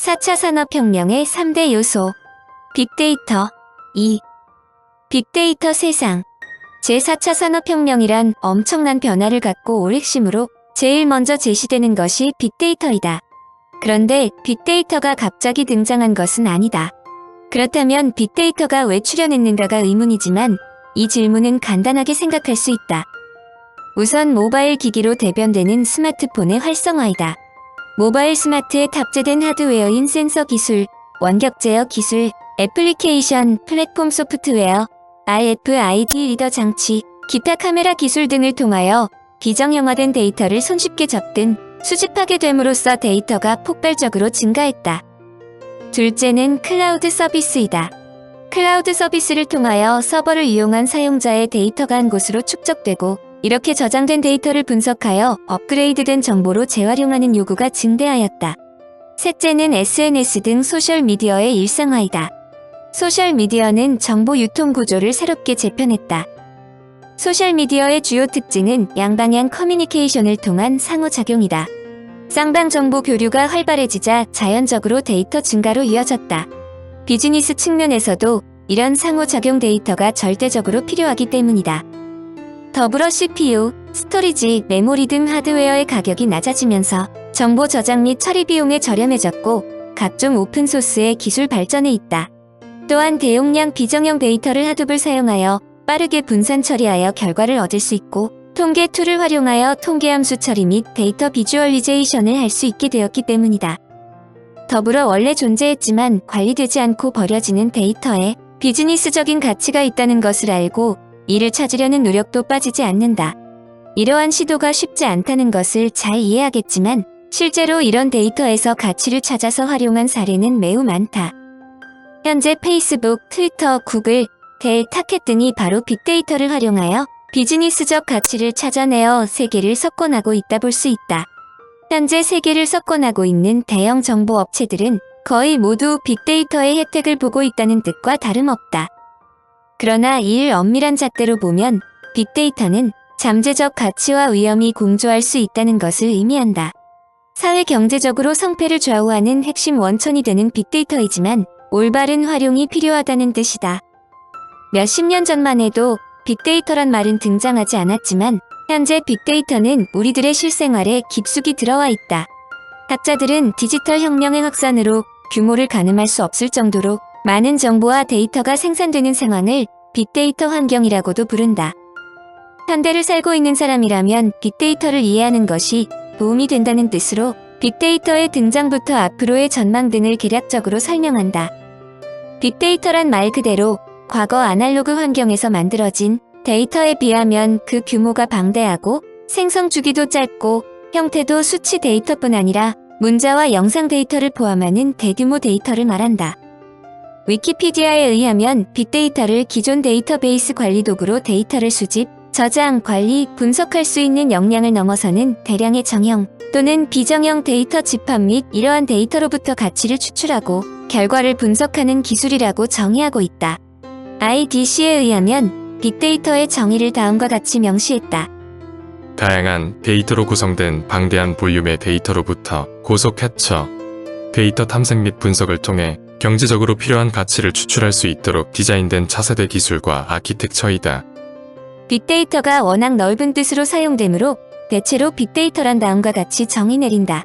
4차 산업혁명의 3대 요소. 빅데이터. 2. 빅데이터 세상. 제4차 산업혁명이란 엄청난 변화를 갖고 올 핵심으로 제일 먼저 제시되는 것이 빅데이터이다. 그런데 빅데이터가 갑자기 등장한 것은 아니다. 그렇다면 빅데이터가 왜 출현했는가가 의문이지만 이 질문은 간단하게 생각할 수 있다. 우선 모바일 기기로 대변되는 스마트폰의 활성화이다. 모바일 스마트에 탑재된 하드웨어인 센서 기술, 원격 제어 기술, 애플리케이션, 플랫폼 소프트웨어, RFID 리더 장치, 기타 카메라 기술 등을 통하여 비정형화된 데이터를 손쉽게 접근, 수집하게 됨으로써 데이터가 폭발적으로 증가했다. 둘째는 클라우드 서비스이다. 클라우드 서비스를 통하여 서버를 이용한 사용자의 데이터가 한 곳으로 축적되고 이렇게 저장된 데이터를 분석하여 업그레이드된 정보로 재활용하는 요구가 증대하였다. 셋째는 SNS 등 소셜미디어의 일상화이다. 소셜미디어는 정보 유통 구조를 새롭게 재편했다. 소셜미디어의 주요 특징은 양방향 커뮤니케이션을 통한 상호작용이다. 쌍방 정보 교류가 활발해지자 자연적으로 데이터 증가로 이어졌다. 비즈니스 측면에서도 이런 상호작용 데이터가 절대적으로 필요하기 때문이다. 더불어 CPU, 스토리지, 메모리 등 하드웨어의 가격이 낮아지면서 정보 저장 및 처리 비용이 저렴해졌고 각종 오픈소스의 기술 발전에 있다. 또한 대용량 비정형 데이터를 하둡을 사용하여 빠르게 분산 처리하여 결과를 얻을 수 있고 통계 툴을 활용하여 통계 함수 처리 및 데이터 비주얼리제이션을 할 수 있게 되었기 때문이다. 더불어 원래 존재했지만 관리되지 않고 버려지는 데이터에 비즈니스적인 가치가 있다는 것을 알고 이를 찾으려는 노력도 빠지지 않는다. 이러한 시도가 쉽지 않다는 것을 잘 이해하겠지만 실제로 이런 데이터에서 가치를 찾아서 활용한 사례는 매우 많다. 현재 페이스북, 트위터, 구글, 델, 타켓 등이 바로 빅데이터를 활용하여 비즈니스적 가치를 찾아내어 세계를 석권하고 있다 볼 수 있다. 현재 세계를 석권하고 있는 대형 정보 업체들은 거의 모두 빅데이터의 혜택을 보고 있다는 뜻과 다름없다. 그러나 이를 엄밀한 잣대로 보면 빅데이터는 잠재적 가치와 위험이 공존할 수 있다는 것을 의미한다. 사회 경제적으로 성패를 좌우하는 핵심 원천이 되는 빅데이터이지만 올바른 활용이 필요하다는 뜻이다. 몇십 년 전만 해도 빅데이터란 말은 등장하지 않았지만 현재 빅데이터는 우리들의 실생활에 깊숙이 들어와 있다. 학자들은 디지털 혁명의 확산으로 규모를 가늠할 수 없을 정도로 많은 정보와 데이터가 생산되는 상황을 빅데이터 환경이라고도 부른다. 현대를 살고 있는 사람이라면 빅데이터를 이해하는 것이 도움이 된다는 뜻으로 빅데이터의 등장부터 앞으로의 전망 등을 개략적으로 설명한다. 빅데이터란 말 그대로 과거 아날로그 환경에서 만들어진 데이터에 비하면 그 규모가 방대하고 생성 주기도 짧고 형태도 수치 데이터뿐 아니라 문자와 영상 데이터를 포함하는 대규모 데이터를 말한다. 위키피디아에 의하면 빅데이터를 기존 데이터베이스 관리 도구로 데이터를 수집, 저장, 관리, 분석할 수 있는 역량을 넘어서는 대량의 정형 또는 비정형 데이터 집합 및 이러한 데이터로부터 가치를 추출하고 결과를 분석하는 기술이라고 정의하고 있다. IDC에 의하면 빅데이터의 정의를 다음과 같이 명시했다. 다양한 데이터로 구성된 방대한 볼륨의 데이터로부터 고속 캡처, 데이터 탐색 및 분석을 통해 경제적으로 필요한 가치를 추출할 수 있도록 디자인된 차세대 기술과 아키텍처이다. 빅데이터가 워낙 넓은 뜻으로 사용되므로 대체로 빅데이터란 다음과 같이 정의 내린다.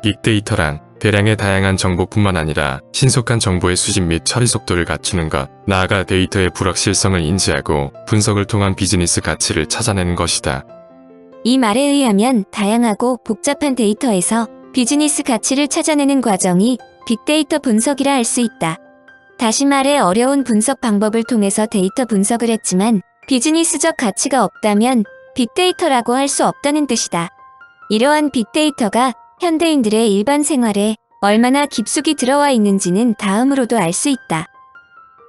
빅데이터란 대량의 다양한 정보뿐만 아니라 신속한 정보의 수집 및 처리 속도를 갖추는 것, 나아가 데이터의 불확실성을 인지하고 분석을 통한 비즈니스 가치를 찾아내는 것이다. 이 말에 의하면 다양하고 복잡한 데이터에서 비즈니스 가치를 찾아내는 과정이 빅데이터 분석이라 할 수 있다. 다시 말해 어려운 분석 방법을 통해서 데이터 분석을 했지만 비즈니스적 가치가 없다면 빅데이터라고 할 수 없다는 뜻이다. 이러한 빅데이터가 현대인들의 일반 생활에 얼마나 깊숙이 들어와 있는지는 다음으로도 알 수 있다.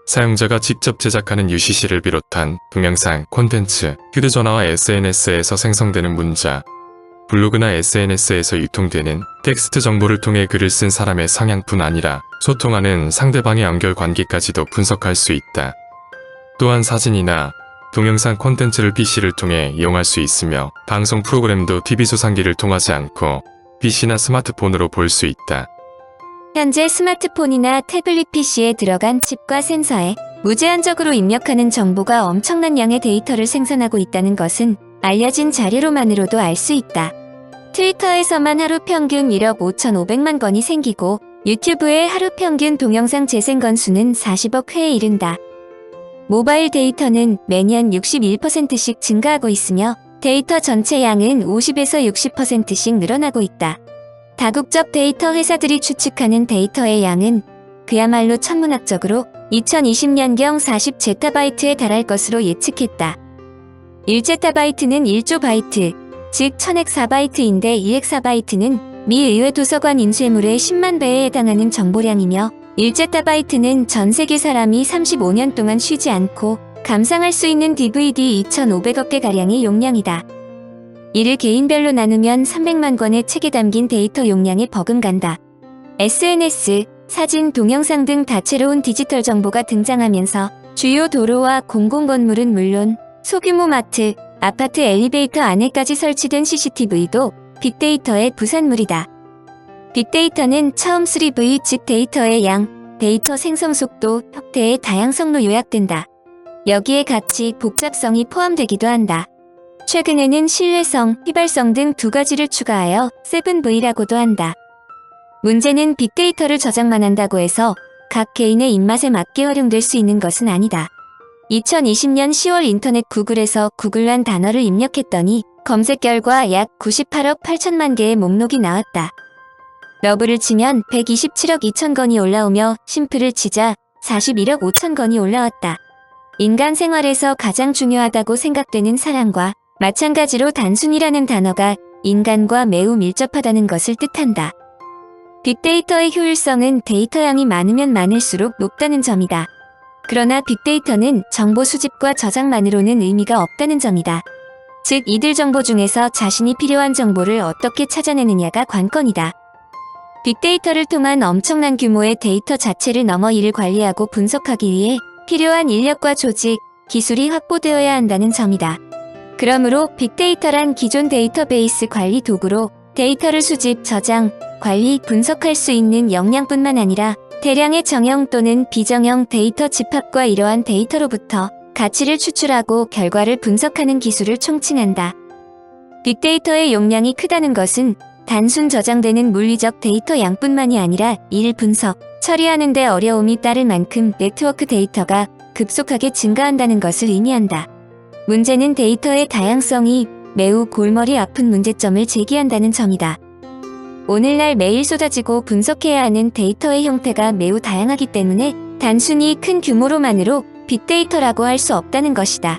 사용자가 직접 제작하는 UCC를 비롯한 동영상, 콘텐츠, 휴대전화와 SNS에서 생성되는 문자, 블로그나 SNS에서 유통되는 텍스트 정보를 통해 글을 쓴 사람의 성향뿐 아니라 소통하는 상대방의 연결 관계까지도 분석할 수 있다. 또한 사진이나 동영상 콘텐츠를 PC를 통해 이용할 수 있으며 방송 프로그램도 TV 소상기를 통하지 않고 PC나 스마트폰으로 볼 수 있다. 현재 스마트폰이나 태블릿 PC에 들어간 칩과 센서에 무제한적으로 입력하는 정보가 엄청난 양의 데이터를 생산하고 있다는 것은 알려진 자료로만으로도 알 수 있다. 트위터에서만 하루 평균 1억 5,500만 건이 생기고 유튜브의 하루 평균 동영상 재생 건수는 40억 회에 이른다. 모바일 데이터는 매년 61%씩 증가하고 있으며 데이터 전체 양은 50에서 60%씩 늘어나고 있다. 다국적 데이터 회사들이 추측하는 데이터의 양은 그야말로 천문학적으로 2020년경 40제타바이트에 달할 것으로 예측했다. 1제타바이트는 1조 바이트, 즉 1000헥사바이트인데 1헥사바이트는 미 의회 도서관 인쇄물의 10만 배에 해당하는 정보량이며 1제타바이트는 전 세계 사람이 35년 동안 쉬지 않고 감상할 수 있는 DVD 2,500억 개가량의 용량이다. 이를 개인별로 나누면 300만 권의 책에 담긴 데이터 용량에 버금간다. SNS, 사진, 동영상 등 다채로운 디지털 정보가 등장하면서 주요 도로와 공공건물은 물론 소규모 마트, 아파트 엘리베이터 안에까지 설치된 CCTV도 빅데이터의 부산물이다. 빅데이터는 처음 3V 즉 데이터의 양, 데이터 생성 속도, 형태의 다양성로 요약된다. 여기에 가치, 복잡성이 포함되기도 한다. 최근에는 신뢰성, 휘발성 등 두 가지를 추가하여 7V라고도 한다. 문제는 빅데이터를 저장만 한다고 해서 각 개인의 입맛에 맞게 활용될 수 있는 것은 아니다. 2020년 10월 인터넷 구글에서 구글란 단어를 입력했더니 검색 결과 약 98억 8천만 개의 목록이 나왔다. 러브를 치면 127억 2천 건이 올라오며 심플을 치자 41억 5천 건이 올라왔다. 인간 생활에서 가장 중요하다고 생각되는 사랑과 마찬가지로 단순이라는 단어가 인간과 매우 밀접하다는 것을 뜻한다. 빅데이터의 효율성은 데이터 양이 많으면 많을수록 높다는 점이다. 그러나 빅데이터는 정보 수집과 저장만으로는 의미가 없다는 점이다. 즉 이들 정보 중에서 자신이 필요한 정보를 어떻게 찾아내느냐가 관건이다. 빅데이터를 통한 엄청난 규모의 데이터 자체를 넘어 이를 관리하고 분석하기 위해 필요한 인력과 조직, 기술이 확보되어야 한다는 점이다. 그러므로 빅데이터란 기존 데이터베이스 관리 도구로 데이터를 수집, 저장, 관리, 분석할 수 있는 역량뿐만 아니라 대량의 정형 또는 비정형 데이터 집합과 이러한 데이터로부터 가치를 추출하고 결과를 분석하는 기술을 총칭한다. 빅데이터의 용량이 크다는 것은 단순 저장되는 물리적 데이터 양뿐만이 아니라 이를 분석, 처리하는 데 어려움이 따를 만큼 네트워크 데이터가 급속하게 증가한다는 것을 의미한다. 문제는 데이터의 다양성이 매우 골머리 아픈 문제점을 제기한다는 점이다. 오늘날 매일 쏟아지고 분석해야 하는 데이터의 형태가 매우 다양하기 때문에 단순히 큰 규모로만으로 빅데이터라고 할 수 없다는 것이다.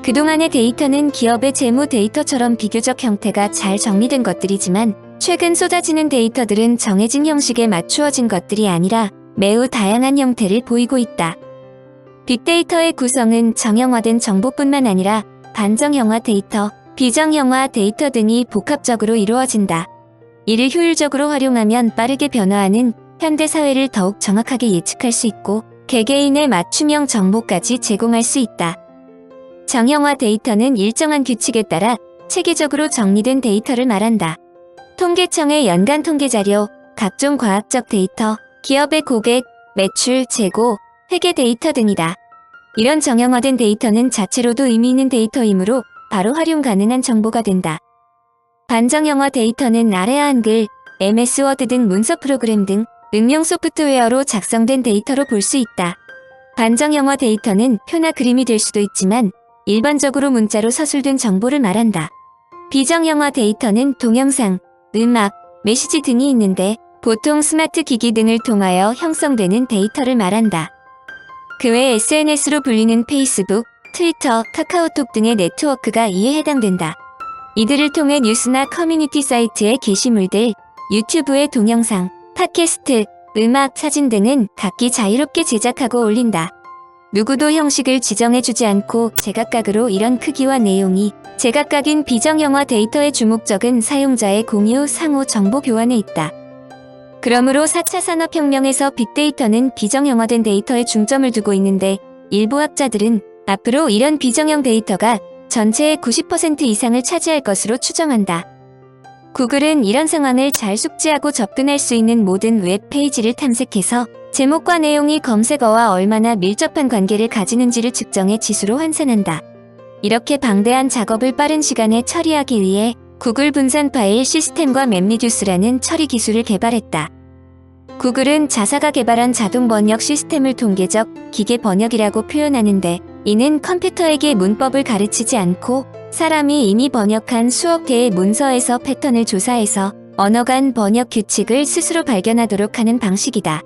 그동안의 데이터는 기업의 재무 데이터처럼 비교적 형태가 잘 정리된 것들이지만 최근 쏟아지는 데이터들은 정해진 형식에 맞추어진 것들이 아니라 매우 다양한 형태를 보이고 있다. 빅데이터의 구성은 정형화된 정보뿐만 아니라 반정형화 데이터, 비정형화 데이터 등이 복합적으로 이루어진다. 이를 효율적으로 활용하면 빠르게 변화하는 현대 사회를 더욱 정확하게 예측할 수 있고 개개인의 맞춤형 정보까지 제공할 수 있다. 정형화 데이터는 일정한 규칙에 따라 체계적으로 정리된 데이터를 말한다. 통계청의 연간 통계자료, 각종 과학적 데이터, 기업의 고객, 매출, 재고, 회계 데이터 등이다. 이런 정형화된 데이터는 자체로도 의미 있는 데이터이므로 바로 활용 가능한 정보가 된다. 반정형화 데이터는 아래 한글, MS 워드 등 문서 프로그램 등 응용 소프트웨어로 작성된 데이터로 볼 수 있다. 반정형화 데이터는 표나 그림이 될 수도 있지만 일반적으로 문자로 서술된 정보를 말한다. 비정형화 데이터는 동영상, 음악, 메시지 등이 있는데 보통 스마트 기기 등을 통하여 형성되는 데이터를 말한다. 그 외 SNS로 불리는 페이스북, 트위터, 카카오톡 등의 네트워크가 이에 해당된다. 이들을 통해 뉴스나 커뮤니티 사이트의 게시물들, 유튜브의 동영상, 팟캐스트, 음악, 사진 등은 각기 자유롭게 제작하고 올린다. 누구도 형식을 지정해주지 않고 제각각으로 이런 크기와 내용이 제각각인 비정형화 데이터의 주목적은 사용자의 공유, 상호 정보 교환에 있다. 그러므로 4차 산업혁명에서 빅데이터는 비정형화된 데이터에 중점을 두고 있는데 일부 학자들은 앞으로 이런 비정형 데이터가 전체의 90% 이상을 차지할 것으로 추정한다. 구글은 이런 상황을 잘 숙지하고 접근할 수 있는 모든 웹페이지를 탐색해서 제목과 내용이 검색어와 얼마나 밀접한 관계를 가지는지를 측정해 지수로 환산한다. 이렇게 방대한 작업을 빠른 시간에 처리하기 위해 구글 분산 파일 시스템과 맵리듀스라는 처리 기술을 개발했다. 구글은 자사가 개발한 자동 번역 시스템을 통계적 기계 번역이라고 표현하는데, 이는 컴퓨터에게 문법을 가르치지 않고 사람이 이미 번역한 수억 개의 문서에서 패턴을 조사해서 언어 간 번역 규칙을 스스로 발견하도록 하는 방식이다.